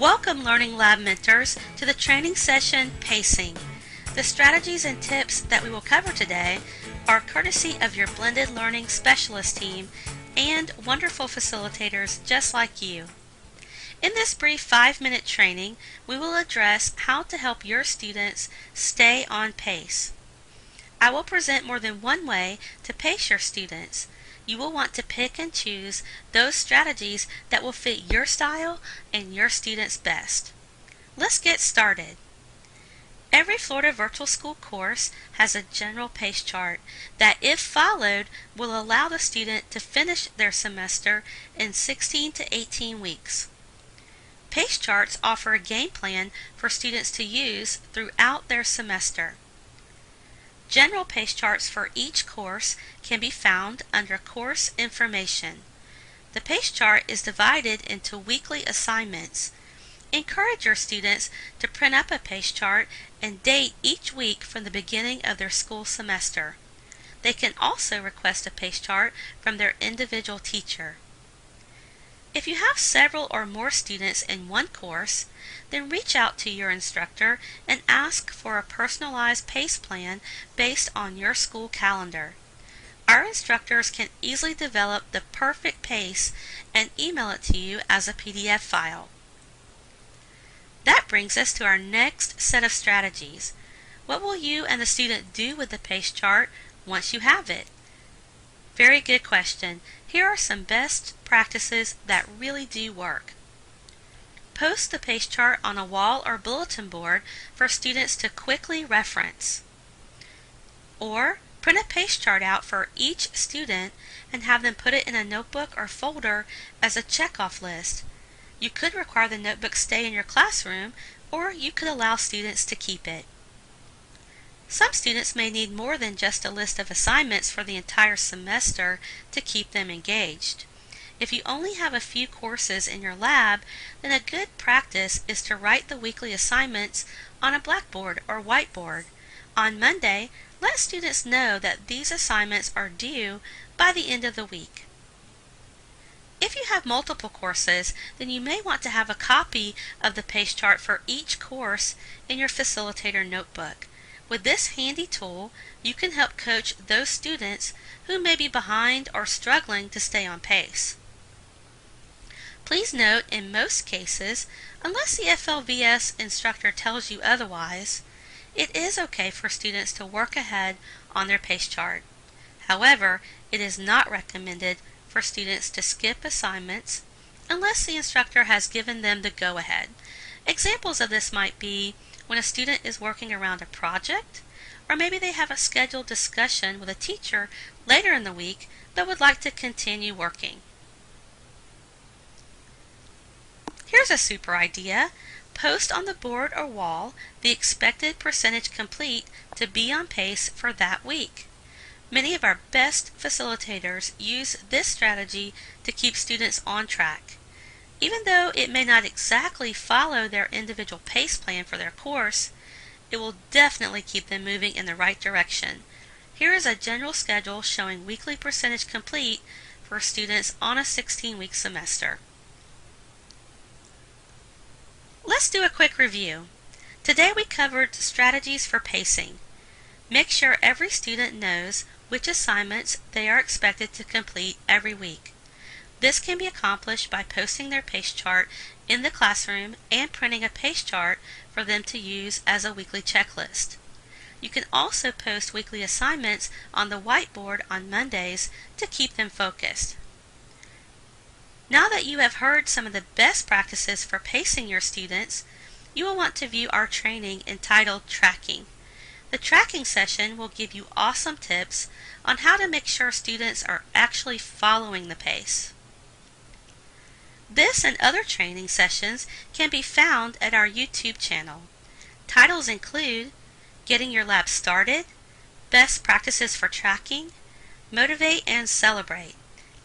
Welcome, Learning Lab mentors, to the training session Pacing. The strategies and tips that we will cover today are courtesy of your blended learning specialist team and wonderful facilitators just like you. In this brief 5-minute training, we will address how to help your students stay on pace. I will present more than one way to pace your students. You will want to pick and choose those strategies that will fit your style and your students best. Let's get started. Every Florida Virtual School course has a general pace chart that, if followed, will allow the student to finish their semester in 16 to 18 weeks. Pace charts offer a game plan for students to use throughout their semester. General pace charts for each course can be found under Course Information. The pace chart is divided into weekly assignments. Encourage your students to print up a pace chart and date each week from the beginning of their school semester. They can also request a pace chart from their individual teacher. If you have several or more students in one course, then reach out to your instructor and ask for a personalized pace plan based on your school calendar. Our instructors can easily develop the perfect pace and email it to you as a PDF file. That brings us to our next set of strategies. What will you and the student do with the pace chart once you have it? Very good question. Here are some best practices that really do work. Post the pace chart on a wall or bulletin board for students to quickly reference. Or print a pace chart out for each student and have them put it in a notebook or folder as a checkoff list. You could require the notebook stay in your classroom, or you could allow students to keep it. Some students may need more than just a list of assignments for the entire semester to keep them engaged. If you only have a few courses in your lab, then a good practice is to write the weekly assignments on a blackboard or whiteboard. On Monday, let students know that these assignments are due by the end of the week. If you have multiple courses, then you may want to have a copy of the pace chart for each course in your facilitator notebook. With this handy tool, you can help coach those students who may be behind or struggling to stay on pace. Please note, in most cases, unless the FLVS instructor tells you otherwise, it is okay for students to work ahead on their pace chart. However, it is not recommended for students to skip assignments unless the instructor has given them the go-ahead. Examples of this might be when a student is working around a project, or maybe they have a scheduled discussion with a teacher later in the week but would like to continue working. Here's a super idea. Post on the board or wall the expected percentage complete to be on pace for that week. Many of our best facilitators use this strategy to keep students on track. Even though it may not exactly follow their individual pace plan for their course, it will definitely keep them moving in the right direction. Here is a general schedule showing weekly percentage complete for students on a 16-week semester. Let's do a quick review. Today we covered strategies for pacing. Make sure every student knows which assignments they are expected to complete every week. This can be accomplished by posting their pace chart in the classroom and printing a pace chart for them to use as a weekly checklist. You can also post weekly assignments on the whiteboard on Mondays to keep them focused. Now that you have heard some of the best practices for pacing your students, you will want to view our training entitled Tracking. The tracking session will give you awesome tips on how to make sure students are actually following the pace. This and other training sessions can be found at our YouTube channel. Titles include Getting Your Lab Started, Best Practices for Tracking, Motivate and Celebrate,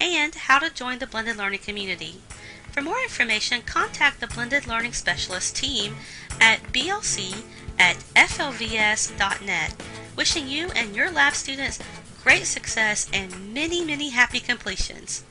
and How to Join the Blended Learning Community. For more information, contact the Blended Learning Specialist team at blc@flvs.net. Wishing you and your lab students great success and many, many happy completions.